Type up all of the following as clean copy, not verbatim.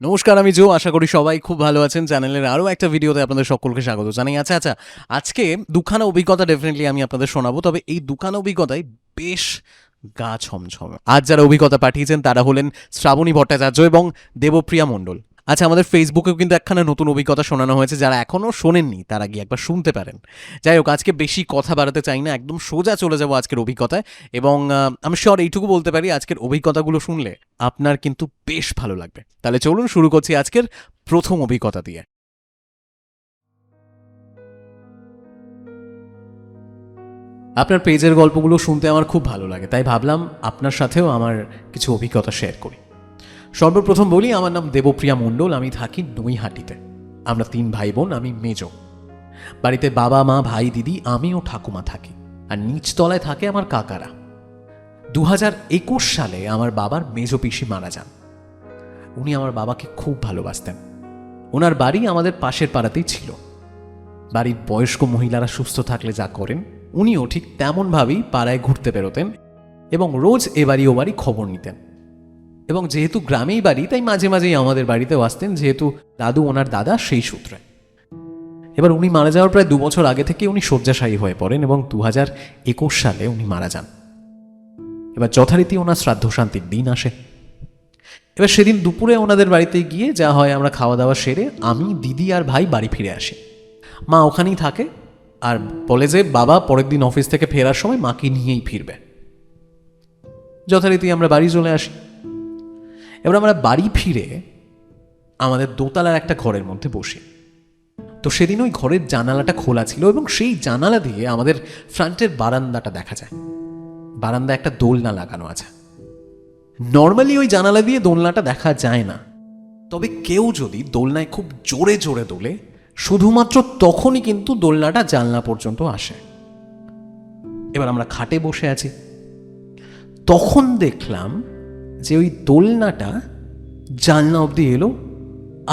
নমস্কার, আমি জো। আশা করি সবাই খুব ভালো আছেন। চ্যানেলের আরও একটা ভিডিওতে আপনাদের সকলকে স্বাগত জানাই। আচ্ছা, আজকে দুখানা অভিজ্ঞতা ডেফিনেটলি আমি আপনাদের শোনাবো। তবে এই দুখানা অভিজ্ঞতাই বেশ গা ছমছমে। আজ যারা অভিজ্ঞতা পাঠিয়েছেন তারা হলেন শ্রাবণী ভট্টাচার্য এবং দেবপ্রিয়া মণ্ডল। আচ্ছা, আমাদের ফেসবুকেও কিন্তু একখানা নতুন অভিজ্ঞতা শোনানো হয়েছে। যারা এখনও শোনেননি তারা গিয়ে একবার শুনতে পারেন। যাই হোক, আজকে বেশি কথা বাড়াতে চাই না, একদম সোজা চলে যাবো আজকের অভিজ্ঞতায়। এবং আমি শিওর এইটুকু বলতে পারি, আজকের অভিজ্ঞতাগুলো শুনলে আপনার কিন্তু বেশ ভালো লাগবে। তাহলে চলুন শুরু করছি আজকের প্রথম অভিজ্ঞতা দিয়ে। আপনার পেজের গল্পগুলো শুনতে আমার খুব ভালো লাগে, তাই ভাবলাম আপনার সাথেও আমার কিছু অভিজ্ঞতা শেয়ার করি। সর্বপ্রথম বলি, আমার নাম দেবপ্রিয়া মণ্ডল, আমি থাকি নৈহাটিতে। আমরা 3 ভাই বোন, আমি মেজো। বাড়িতে বাবা মা ভাই দিদি আমি ও ঠাকুমা থাকি, আর নিচতলায় থাকে আমার কাকারা। 2021 সালে আমার বাবার মেজো পিসি মারা যান। উনি আমার বাবাকে খুব ভালোবাসতেন। ওনার বাড়ি আমাদের পাশের পাড়াতেই ছিল। বাড়ির বয়স্ক মহিলারা সুস্থ থাকলে যা করেন, উনিও ঠিক তেমনভাবেই পাড়ায় ঘুরতে বেরোতেন এবং রোজ এ বাড়ি ও বাড়ি খবর নিতেন। এবং যেহেতু গ্রামেই বাড়ি, তাই মাঝে মাঝেই আমাদের বাড়িতেও আসতেন, যেহেতু দাদু ওনার দাদা সেই সূত্রে। এবার উনি মারা যাওয়ার প্রায় 2 বছর আগে থেকে উনি শয্যাশায়ী হয়ে পড়েন এবং 2021 সালে উনি মারা যান। এবার যথারীতি ওনার শ্রাদ্ধ শান্তির দিন আসে। এবার সেদিন দুপুরে ওনাদের বাড়িতে গিয়ে যা হয়, আমরা খাওয়া দাওয়া সেরে আমি, দিদি আর ভাই বাড়ি ফিরে আসি। মা ওখানেই থাকে আর বলে যে বাবা পরের দিন অফিস থেকে ফেরার সময় মাকে নিয়েই ফিরবে। যথারীতি আমরা বাড়ি চলে আসি। এবার আমরা বাড়ি ফিরে আমাদের দোতলার একটা ঘরের মধ্যে বসি। তো সেদিন ওই ঘরের জানালাটা খোলা ছিল এবং সেই জানালা দিয়ে আমাদের ফ্রন্টের বারান্দাটা দেখা যায়। বারান্দা একটা দোলনা লাগানো আছে। নর্মালি ওই জানালা দিয়ে দোলনাটা দেখা যায় না, তবে কেউ যদি দোলনায় খুব জোরে জোরে দোলে, শুধুমাত্র তখনই কিন্তু দোলনাটা জানলা পর্যন্ত আসে। এবার আমরা খাটে বসে আছি, তখন দেখলাম যে ওই দোলনাটা জানলা অবধি এলো,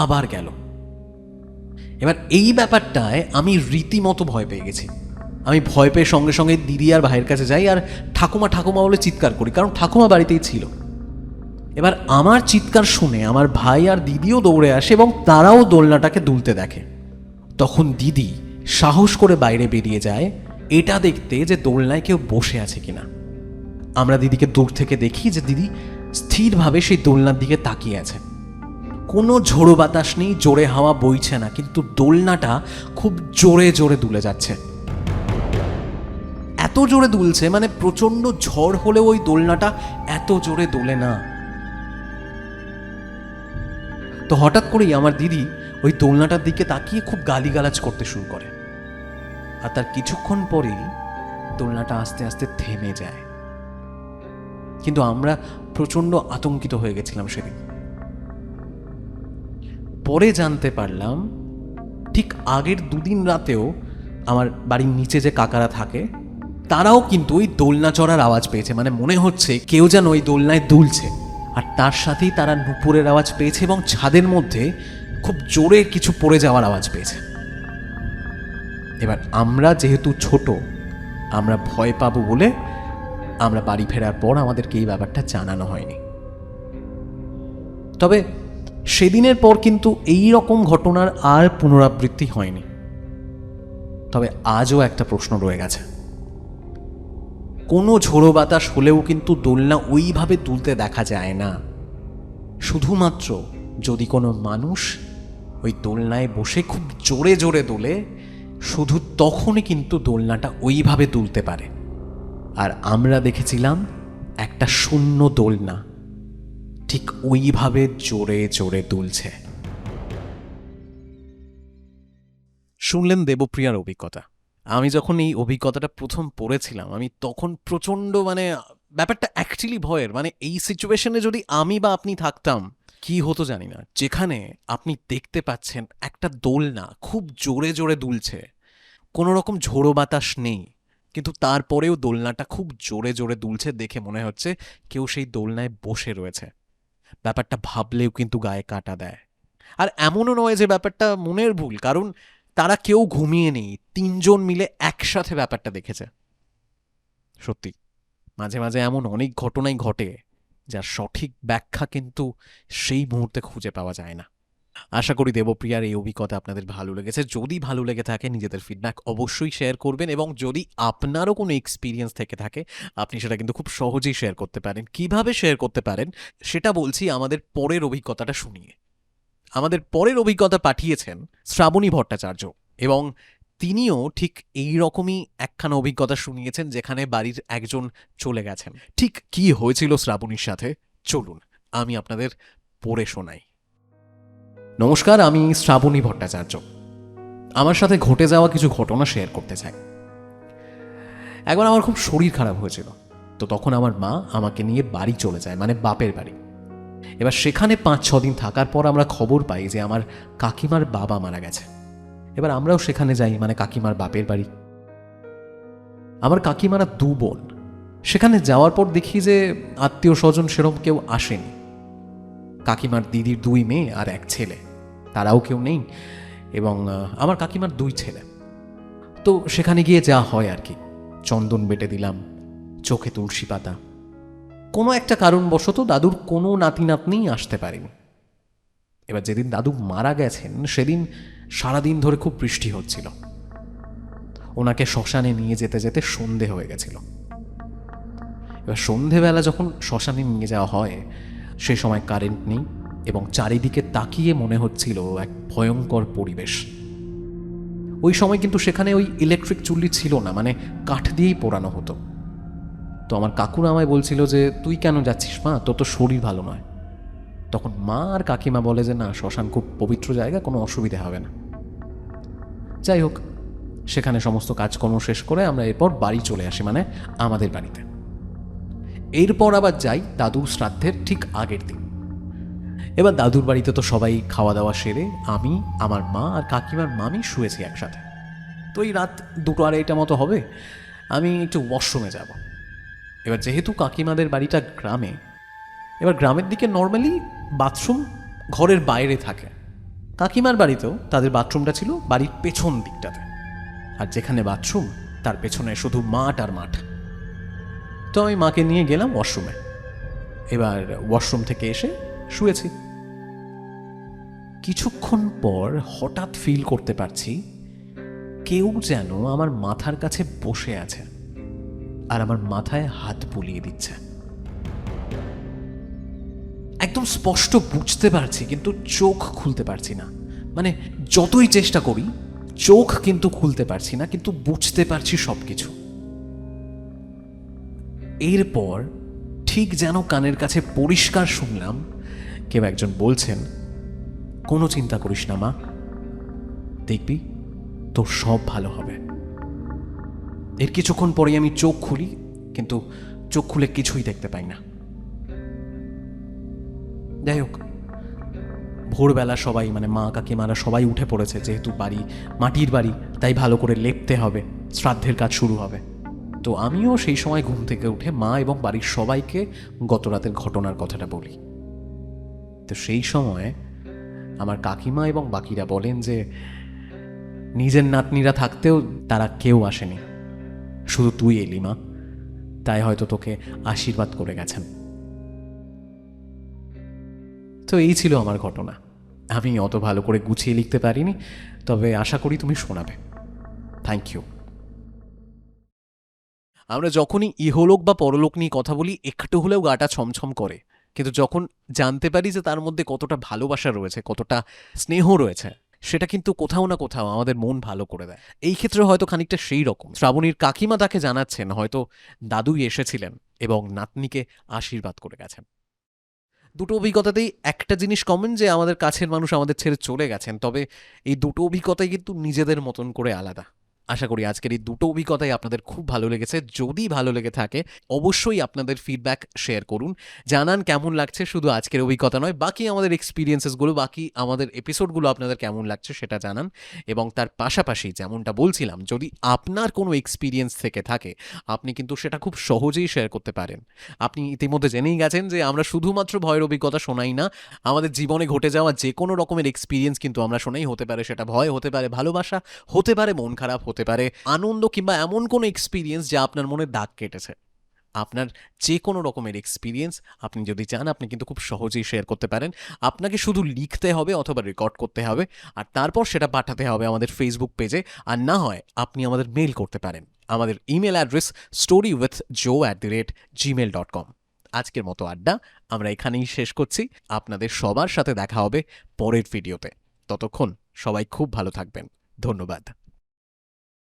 আবার গেল। এবার এই ব্যাপারটায় আমি রীতিমতো ভয় পেয়ে গেছি। আমি ভয় পেয়ে সঙ্গে সঙ্গে দিদি আর ভাইয়ের কাছে যাই আর ঠাকুমা ঠাকুমা বলে চিৎকার করি, কারণ ঠাকুমা বাড়িতেই ছিল। এবার আমার চিৎকার শুনে আমার ভাই আর দিদিও দৌড়ে আসে এবং তারাও দোলনাটাকে দুলতে দেখে। তখন দিদি সাহস করে বাইরে বেরিয়ে যায় এটা দেখতে যে দোলনায় কেউ বসে আছে কিনা। আমরা দিদিকে দূর থেকে দেখি যে দিদি স্থিরভাবে সেই দোলনার দিকে তাকিয়ে আছে। কোনো ঝোড়ো বাতাস নেই, জোরে হাওয়া বইছে না, কিন্তু দোলনাটা খুব জোরে জোরে দুলে যাচ্ছে। এত জোরে দুলছে মানে প্রচণ্ড ঝড় হলেও ওই দোলনাটা এত জোরে দোলে না। তো হঠাৎ করেই আমার দিদি ওই দোলনাটার দিকে তাকিয়ে খুব গালিগালাজ করতে শুরু করে, আর তার কিছুক্ষণ পরেই দোলনাটা আস্তে আস্তে থেমে যায়। কিন্তু আমরা প্রচণ্ড আতঙ্কিত হয়ে গেছিলাম সেদিন। পরে জানতে পারলাম ঠিক আগের 2 দিন রাতেও আমার বাড়ির নিচে যে কাকারা থাকে তারাও কিন্তু ওই দোলনা চড়ার আওয়াজ পেয়েছে। মানে মনে হচ্ছে কেউ যেন ওই দোলনায় দুলছে, আর তার সাথেই তারা নুপুরের আওয়াজ পেয়েছে এবং ছাদের মধ্যে খুব জোরে কিছু পড়ে যাওয়ার আওয়াজ পেয়েছে। এবার আমরা যেহেতু ছোট, আমরা ভয় পাবো বলে আমরা বাড়ি ফেরার পর আমাদেরকে এই ব্যাপারটা জানানো হয়নি। তবে সেদিনের পর কিন্তু এই রকম ঘটনার আর পুনরাবৃত্তি হয়নি। তবে আজও একটা প্রশ্ন রয়ে গেছে, কোনো ঝোড়ো বাতাস হলেও কিন্তু দোলনা ওইভাবে তুলতে দেখা যায় না। শুধুমাত্র যদি কোনো মানুষ ওই দোলনায় বসে খুব জোরে জোরে দোলে, শুধু তখনই কিন্তু দোলনাটা ওইভাবে তুলতে পারে। আর আমরা দেখেছিলাম একটা শূন্য দোলনা ঠিক ওইভাবে জোরে জোরে দুলছে। শুনলেন দেবপ্রিয়ার অভিজ্ঞতা। আমি যখন এই অভিজ্ঞতাটা প্রথম পড়েছিলাম, আমি তখন প্রচণ্ড ব্যাপারটা অ্যাকচুয়ালি ভয়ের। এই সিচুয়েশনে যদি আমি বা আপনি থাকতাম, কি হতো জানি না। যেখানে আপনি দেখতে পাচ্ছেন একটা দোলনা খুব জোরে জোরে দুলছে, কোনো রকম ঝোড়ো বাতাস নেই, কিন্তু তারপরেও দোলনাটা খুব জোরে জোরে দুলছে দেখে মনে হচ্ছে কেউ সেই দোলনায় বসে রয়েছে। ব্যাপারটা ভাবলেও কিন্তু গায়ে কাঁটা দেয়। আর এমনও নয় যে ব্যাপারটা মনের ভুল, কারণ তারা কেউ ঘুমিয়ে নেই, 3 জন মিলে একসাথে ব্যাপারটা দেখেছে। সত্যি মাঝে মাঝে এমন অনেক ঘটনাই ঘটে যার সঠিক ব্যাখ্যা কিন্তু সেই মুহূর্তে খুঁজে পাওয়া যায় না। আশা করি দেবপ্রিয়ার এই অভিজ্ঞতা আপনাদের ভালো লেগেছে। যদি ভালো লেগে থাকে নিজেদের ফিডব্যাক অবশ্যই শেয়ার করবেন, এবং যদি আপনারও কোনো এক্সপিরিয়েন্স থেকে থাকে আপনি সেটা কিন্তু খুব সহজেই শেয়ার করতে পারেন। কিভাবে শেয়ার করতে পারেন সেটা বলছি আমাদের পরের অভিজ্ঞতাটা শুনিয়ে। আমাদের পরের অভিজ্ঞতা পাঠিয়েছেন শ্রাবণী ভট্টাচার্য, এবং তিনিও ঠিক এই রকমই একখানা অভিজ্ঞতা শুনিয়েছেন যেখানে বাড়ির একজন চলে গেছেন। ঠিক কি হয়েছিল শ্রাবণীর সাথে চলুন আমি আপনাদের পড়ে শোনাই। নমস্কার, আমি শ্রাবণী ভট্টাচার্য। আমার সাথে ঘটে যাওয়া কিছু ঘটনা শেয়ার করতে চাই। একবার আমার খুব শরীর খারাপ হয়েছিল, তো তখন আমার মা আমাকে নিয়ে বাড়ি চলে যায়, মানে বাপের বাড়ি। এবার সেখানে 5-6 দিন থাকার পর আমরা খবর পাই যে আমার কাকিমার বাবা মারা গেছে। এবার আমরাও সেখানে যাই, মানে কাকিমার বাপের বাড়ি। আমার কাকিমারা 2 বোন। সেখানে যাওয়ার পর দেখি যে আত্মীয় স্বজন সেরকম কেউ আসেনি। কাকিমার দিদির 2 মেয়ে আর 1 ছেলে, তারাও কেউ নেই, এবং আমার কাকিমার 2 ছেলে। তো সেখানে গিয়ে যা হয় আর কি, চন্দন বেটে দিলাম, চোখে তুলসী পাতা। কোনো একটা কারণবশত দাদুর কোনো নাতি নাতনি আসতে পারেনি। এবার যেদিন দাদু মারা গেছেন সেদিন সারাদিন ধরে খুব বৃষ্টি হচ্ছিল। ওনাকে শ্মশানে নিয়ে যেতে যেতে সন্ধে হয়ে গেছিল। এবার সন্ধেবেলা যখন শ্মশানে নিয়ে যাওয়া হয় সে সময় কারেন্ট নেই, এবং চারিদিকে তাকিয়ে মনে হচ্ছিল এক ভয়ঙ্কর পরিবেশ। ওই সময় কিন্তু সেখানে ওই ইলেকট্রিক চুল্লি ছিল না, মানে কাঠ দিয়েই পোড়ানো হতো। তো আমার কাকুরা আমায় বলছিল যে তুই কেন যাচ্ছিস মা, তোর তো শরীর ভালো নয়। তখন মা আর কাকিমা বলে যে না, শ্মশান খুব পবিত্র জায়গা, কোনো অসুবিধা হবে না। যাই হোক, সেখানে সমস্ত কাজকর্ম শেষ করে আমরা এরপর বাড়ি চলে আসি, মানে আমাদের বাড়িতে। এরপর আবার যাই দাদুর শ্রাদ্ধের ঠিক আগের দিন। এবার দাদুর বাড়িতে তো সবাই খাওয়া দাওয়া সেরে আমি, আমার মা আর কাকিমার মামি শুয়েছি একসাথে। তো এই রাত 2-2:30 মতো হবে, আমি একটু ওয়াশরুমে যাব। এবার যেহেতু কাকিমাদের বাড়িটা গ্রামে, এবার গ্রামের দিকে নর্মালি বাথরুম ঘরের বাইরে থাকে। কাকিমার বাড়িতেও তাদের বাথরুমটা ছিল বাড়ির পেছন দিকটাতে, আর যেখানে বাথরুম তার পেছনে শুধু মাঠ আর মাঠ। তো আমি মাকে নিয়ে গেলাম ওয়াশরুমে। এবার ওয়াশরুম থেকে এসে শুয়েছি। কিছুক্ষণ পর হঠাৎ ফিল করতে পারছি কেউ যেন আমার মাথার কাছে বসে আছে আর আমার মাথায় হাত বুলিয়ে দিচ্ছে। একদম স্পষ্ট বুঝতে পারছি, কিন্তু চোখ খুলতে পারছি না। মানে যতই চেষ্টা করি চোখ কিন্তু খুলতে পারছি না, কিন্তু বুঝতে পারছি সবকিছু। এরপর ঠিক যেন কানের কাছে পরিষ্কার শুনলাম কেউ একজন বলছেন, কোনো চিন্তা করিস না মা, দেখবি তোর সব ভালো হবে। এর কিছুক্ষণ পরে আমি চোখ খুলি, কিন্তু চোখ খুলে কিছুই দেখতে পাই না। যাই হোক, ভোরবেলা সবাই, মানে মা কাকিমারা সবাই উঠে পড়েছে, যেহেতু বাড়ি মাটির বাড়ি তাই ভালো করে লেপতে হবে, শ্রাদ্ধের কাজ শুরু হবে। তো আমিও সেই সময় ঘুম থেকে উঠে মা এবং বাড়ির সবাইকে গত রাতের ঘটনার কথাটা বলি। তো সেই সময় আমার কাকিমা এবং বাকিরা বলেন যে নিজের নাতনিরা থাকতেও তারা কেউ আসেনি, শুধু তুই এলি মা, তাই হয়তো তোকে আশীর্বাদ করে গেছেন। তো এই ছিল আমার ঘটনা। আমি অত ভালো করে গুছিয়ে লিখতে পারিনি, তবে আশা করি তুমি শোনাবে। Thank you. আমরা যখনই ইহলোক বা পরলোক নিয়ে কথা বলি একটু হলেও গাটা ছমছম করে, কিন্তু যখন জানতে পারি যে তার মধ্যে কতটা ভালোবাসা রয়েছে, কতটা স্নেহ রয়েছে, সেটা কিন্তু কোথাও না কোথাও আমাদের মন ভালো করে দেয়। এই ক্ষেত্রে হয়তো খানিকটা সেই রকম শ্রাবণীর কাকিমা তাকে জানাচ্ছেন হয়তো দাদুই এসেছিলেন এবং নাতনিকে আশীর্বাদ করে গেছেন। দুটো অভিজ্ঞতাতেই একটা জিনিস কমন, যে আমাদের কাছের মানুষ আমাদের ছেড়ে চলে গেছেন, তবে এই দুটো অভিজ্ঞতাই কিন্তু নিজেদের মতন করে আলাদা। আশা করি আজকের এই দুটো অভিজ্ঞতাই আপনাদের খুব ভালো লেগেছে। যদি ভালো লেগে থাকে অবশ্যই আপনাদের ফিডব্যাক শেয়ার করুন, জানান কেমন লাগছে। শুধু আজকের অভিজ্ঞতা নয়, বাকি আমাদের এক্সপিরিয়েন্সেসগুলো, বাকি আমাদের এপিসোডগুলো আপনাদের কেমন লাগছে সেটা জানান। এবং তার পাশাপাশি যেমনটা বলছিলাম, যদি আপনার কোনো এক্সপিরিয়েন্স থেকে থাকে আপনি কিন্তু সেটা খুব সহজেই শেয়ার করতে পারেন। আপনি ইতিমধ্যে জেনেই গেছেন যে আমরা শুধুমাত্র ভয়ের অভিজ্ঞতা শোনাই না, আমাদের জীবনে ঘটে যাওয়া যে কোনো রকমের এক্সপিরিয়েন্স কিন্তু আমরা শোনাই। হতে পারে সেটা ভয়, হতে পারে ভালোবাসা, হতে পারে মন খারাপ, হতে পারে আনন্দ, কিংবা এমন কোনো এক্সপিরিয়েন্স যা আপনার মনে দাগ কেটেছে। আপনার যে কোনো রকমের এক্সপিরিয়েন্স আপনি যদি চান, আপনি কিন্তু খুব সহজেই শেয়ার করতে পারেন। আপনাকে শুধু লিখতে হবে অথবা রেকর্ড করতে হবে, আর তারপর সেটা পাঠাতে হবে আমাদের ফেসবুক পেজে। আর না হয় আপনি আমাদের মেল করতে পারেন। আমাদের ইমেল অ্যাড্রেস storywithjoe@gmail.com। আজকের মতো আড্ডা আমরা এখানেই শেষ করছি। আপনাদের সবার সাথে দেখা হবে পরের ভিডিওতে। ততক্ষণ সবাই খুব ভালো থাকবেন। ধন্যবাদ।